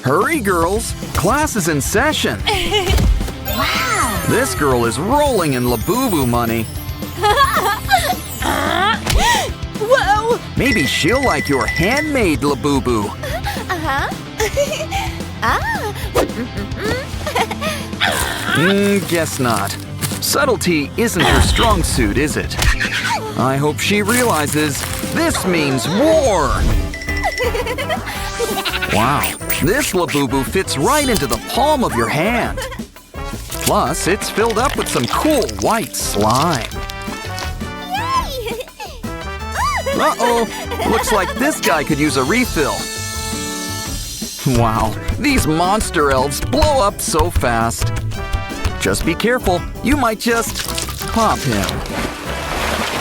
Hurry, girls! Class is in session! Wow! This girl is rolling in Labubu money. Whoa! Maybe she'll like your handmade Labubu. Guess not. Subtlety isn't her strong suit, is it? I hope she realizes this means war! Wow, this Labubu fits right into the palm of your hand. Plus, it's filled up with some cool white slime. Uh-oh, looks like this guy could use a refill. Wow, these monster elves blow up so fast. Just be careful, you might just pop him.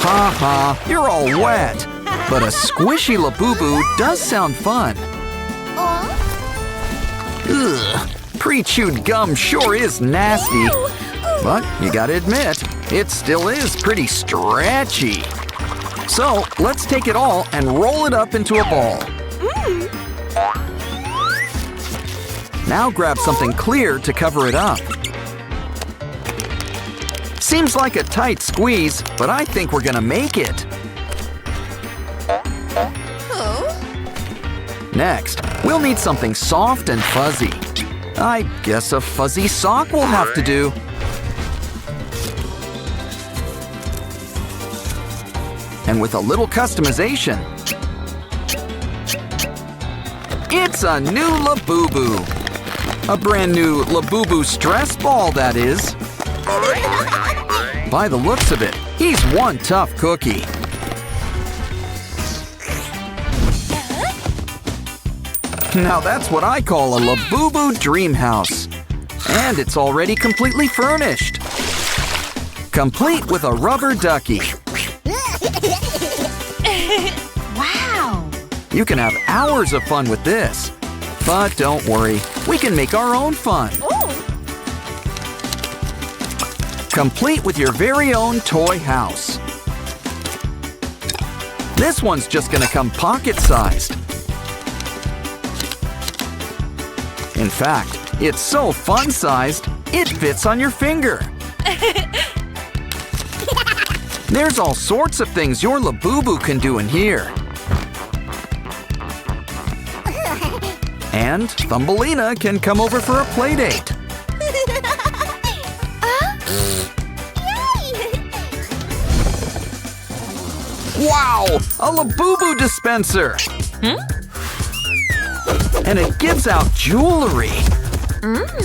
Ha ha, you're all wet. But a squishy Labubu does sound fun. Ugh, pre-chewed gum sure is nasty. But you gotta admit, it still is pretty stretchy. So let's take it all and roll it up into a ball. Now grab something clear to cover it up. Seems like a tight squeeze, but I think we're gonna make it. Next, we'll need something soft and fuzzy. I guess a fuzzy sock will have to do. And with a little customization, it's a new Labubu. A brand new Labubu stress ball, that is. By the looks of it, he's one tough cookie. Now that's what I call a Labubu dream house. And it's already completely furnished. Complete with a rubber ducky. Wow! You can have hours of fun with this. But don't worry, we can make our own fun. Complete with your very own toy house. This one's just gonna come pocket-sized. In fact, it's so fun-sized, it fits on your finger. There's all sorts of things your Labubu can do in here. And Thumbelina can come over for a play date. Wow! A Labubu dispenser! And it gives out jewelry.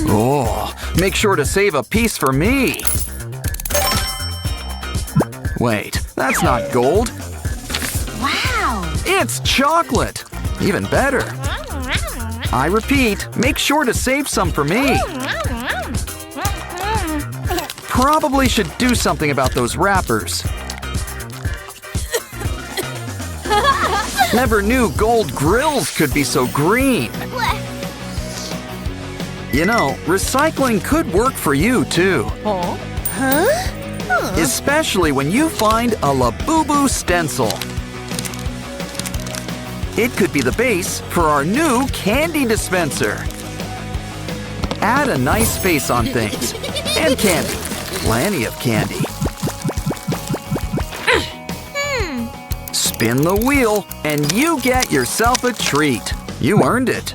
Oh, make sure to save a piece for me. Wait, that's not gold. Wow! It's chocolate. Even better. I repeat, make sure to save some for me. Probably should do something about those wrappers. Never knew gold grills could be so green. You know, recycling could work for you too. Especially when you find a Labubu stencil. It could be the base for our new candy dispenser. Add a nice face on things. And candy. Plenty of candy. Spin the wheel, and you get yourself a treat. You earned it.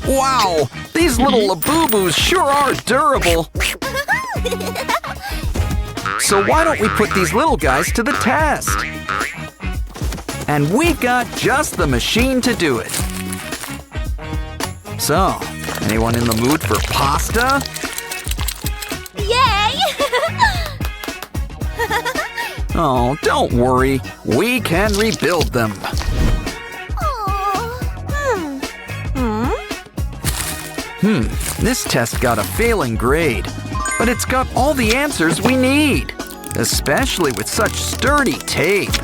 Wow! These little Labubus sure are durable. So why don't we put these little guys to the test? And we've got just the machine to do it. So, anyone in the mood for pasta? Yay! Oh, don't worry. We can rebuild them. This test got a failing grade. But it's got all the answers we need. Especially with such sturdy tape.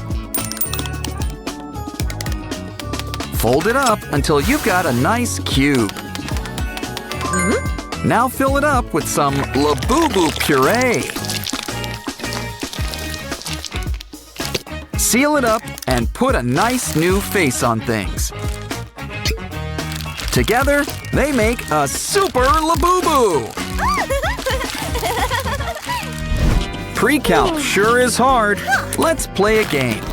Fold it up until you've got a nice cube. Now fill it up with some Labubu puree. seal it up, and put a nice new face on things. Together, they make a super Labubu! Pre-calc sure is hard. Let's play a game.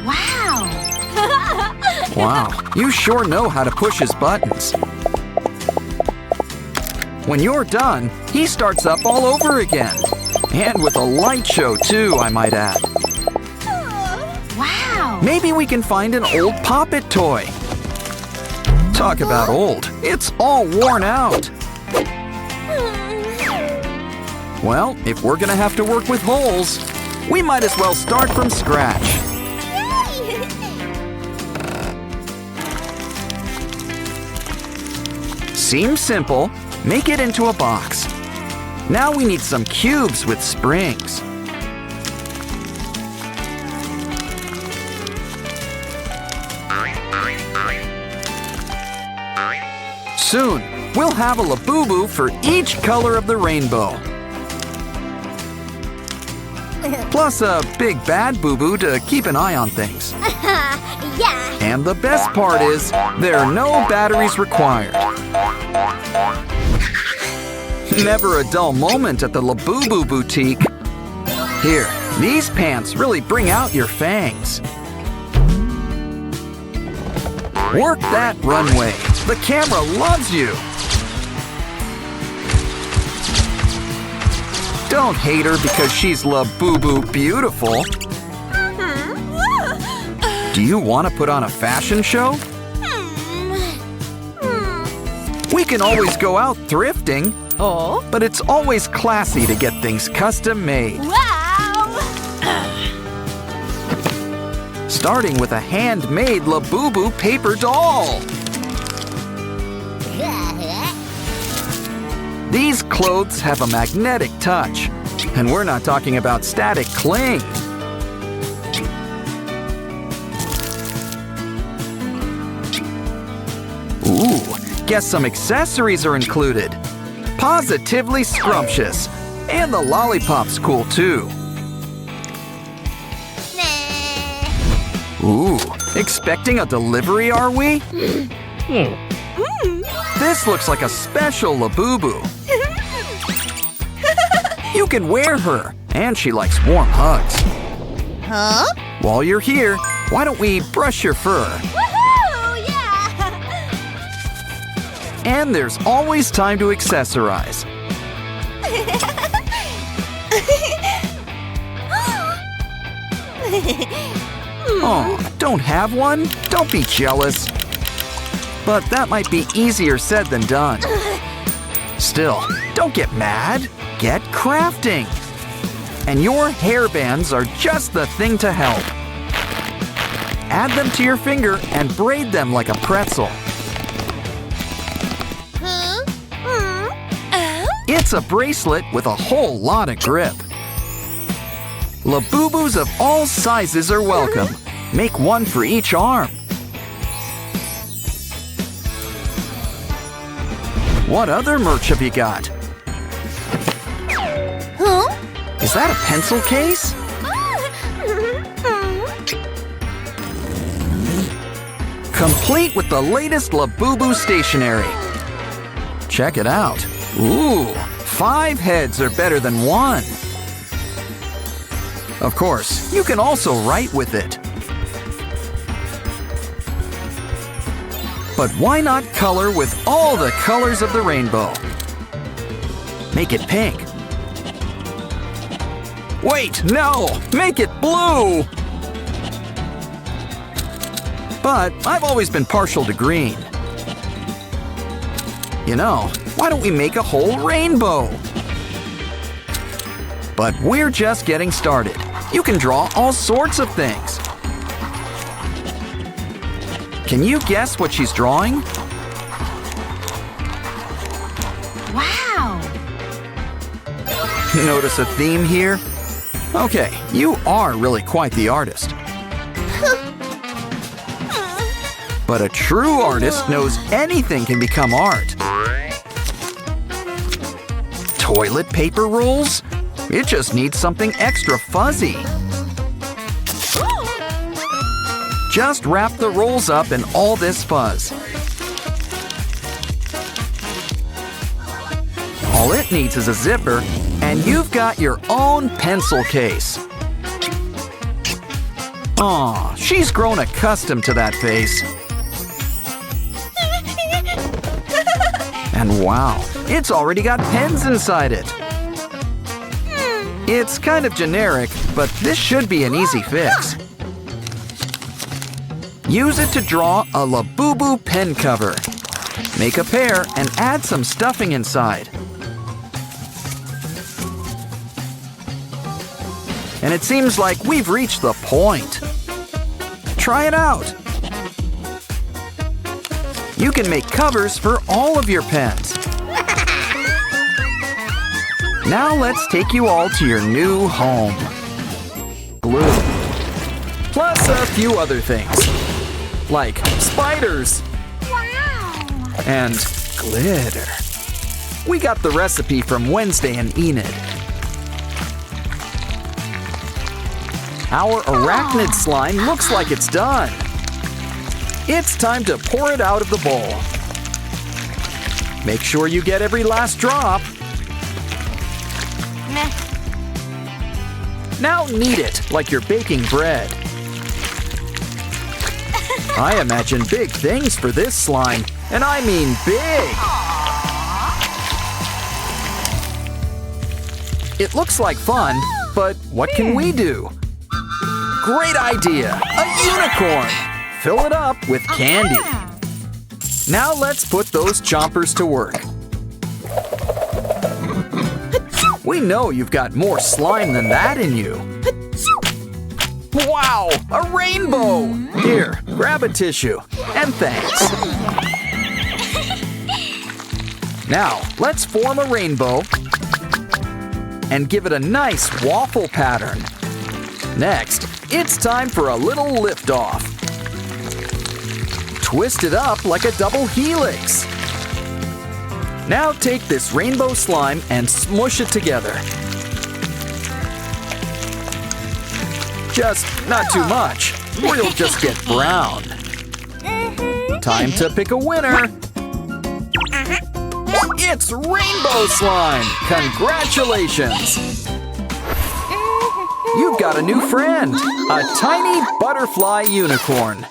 Wow! Wow, you sure know how to push his buttons. When you're done, he starts up all over again. And with a light show too, I might add. Wow! Maybe we can find an old Pop-It toy. Talk about old, it's all worn out. Well, if we're gonna have to work with holes, we might as well start from scratch. Seems simple. Make it into a box. Now we need some cubes with springs. Soon, we'll have a Labubu for each color of the rainbow. Plus a big bad boo-boo to keep an eye on things. Yeah! And the best part is, there are no batteries required. Never a dull moment at the Labubu boutique. Here, these pants really bring out your fangs. Work that runway. The camera loves you. Don't hate her because she's Labubu beautiful. Do you want to put on a fashion show? We can always go out thrifting. Oh? But it's always classy to get things custom made. Wow! Starting with a handmade Labubu paper doll. These clothes have a magnetic touch. And we're not talking about static cling. Ooh, guess some accessories are included. Positively scrumptious. And the lollipop's cool too. Ooh, expecting a delivery, are we? This looks like a special Labubu. You can wear her, and she likes warm hugs. Huh? While you're here, why don't we brush your fur? Woohoo! Yeah! And there's always time to accessorize. Oh, don't have one? Don't be jealous. But that might be easier said than done. Still, don't get mad. Get crafting. And your hairbands are just the thing to help. Add them to your finger and braid them like a pretzel. It's a bracelet with a whole lot of grip. Labubus of all sizes are welcome. Make one for each arm. What other merch have you got? Huh? Is that a pencil case? Complete with the latest Labubu stationery. Check it out. Ooh, 5 heads are better than 1. Of course, you can also write with it. But why not color with all the colors of the rainbow? Make it pink. Wait, no! Make it blue! But I've always been partial to green. You know, why don't we make a whole rainbow? But we're just getting started. You can draw all sorts of things. Can you guess what she's drawing? Wow! Notice a theme here? Okay, you are really quite the artist. But a true artist knows anything can become art. Toilet paper rolls? It just needs something extra fuzzy. Just wrap the rolls up in all this fuzz. All it needs is a zipper, and you've got your own pencil case. Aw, she's grown accustomed to that face. And wow, it's already got pens inside it. It's kind of generic, but this should be an easy fix. Use it to draw a Labubu pen cover. Make a pair and add some stuffing inside. And it seems like we've reached the point. Try it out. You can make covers for all of your pens. Now let's take you all to your new home. Glue. Plus a few other things. Like spiders. Wow. And glitter. We got the recipe from Wednesday and Enid. Our arachnid slime looks like it's done. It's time to pour it out of the bowl. Make sure you get every last drop. Meh. Now knead it like you're baking bread. I imagine big things for this slime, and I mean big. It looks like fun, but what can we do? Great idea! A unicorn! Fill it up with candy. Now let's put those chompers to work. We know you've got more slime than that in you. Wow! A rainbow! Here, grab a tissue. And thanks. Now, let's form a rainbow and give it a nice waffle pattern. Next, it's time for a little liftoff. Twist it up like a double helix. Now take this rainbow slime and smush it together. Just not too much, or you'll just get brown. Time to pick a winner. It's rainbow slime! Congratulations! You've got a new friend, a tiny butterfly unicorn.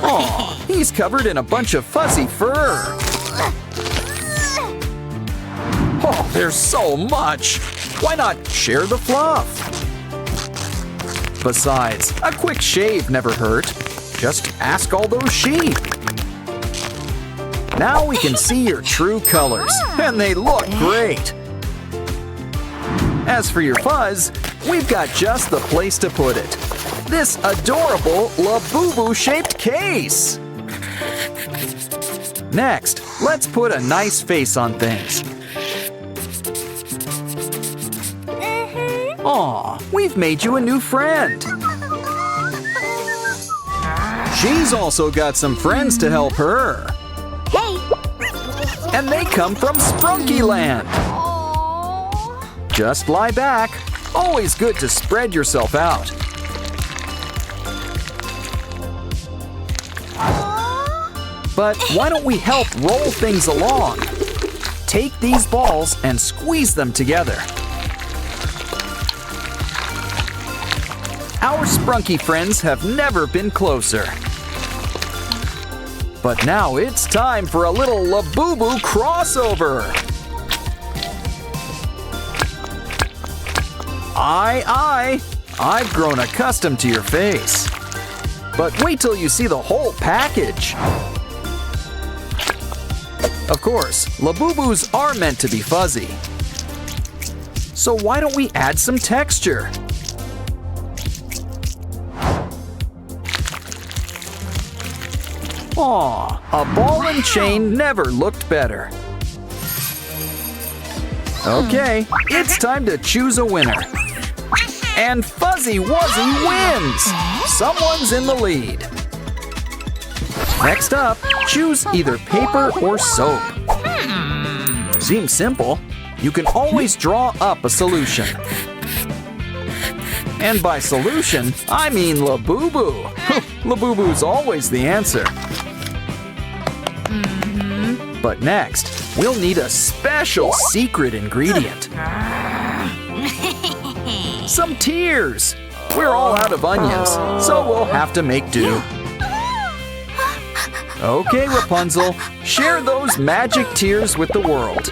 Aw, he's covered in a bunch of fuzzy fur. Oh, there's so much. Why not share the fluff? Besides, a quick shave never hurt. Just ask all those sheep. Now we can see your true colors, and they look great. As for your fuzz, we've got just the place to put it. This adorable Labubu-shaped case. Next, let's put a nice face on things. Aw, we've made you a new friend. She's also got some friends to help her. Hey. And they come from Sprunky Land. Just lie back. Always good to spread yourself out. But why don't we help roll things along? Take these balls and squeeze them together. Our Sprunky friends have never been closer. But now it's time for a little Labubu crossover. I've grown accustomed to your face. But wait till you see the whole package. Of course, Labubus are meant to be fuzzy. So why don't we add some texture? Aw, a ball and chain never looked better. Okay, it's time to choose a winner. And Fuzzy Wuzzy wins! Someone's in the lead. Next up, choose either paper or soap. Seems simple. you can always draw up a solution. And by solution, I mean Labubu. Labubu's always the answer. But next, we'll need a special secret ingredient. Some tears. We're all out of onions, so we'll have to make do. Okay, Rapunzel, share those magic tears with the world.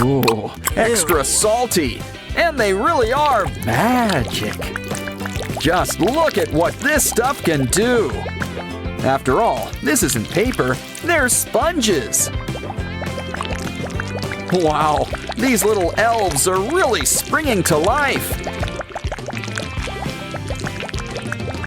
Ooh, extra salty. And they really are magic. Just look at what this stuff can do. After all, this isn't paper, they're sponges. Wow, these little elves are really springing to life.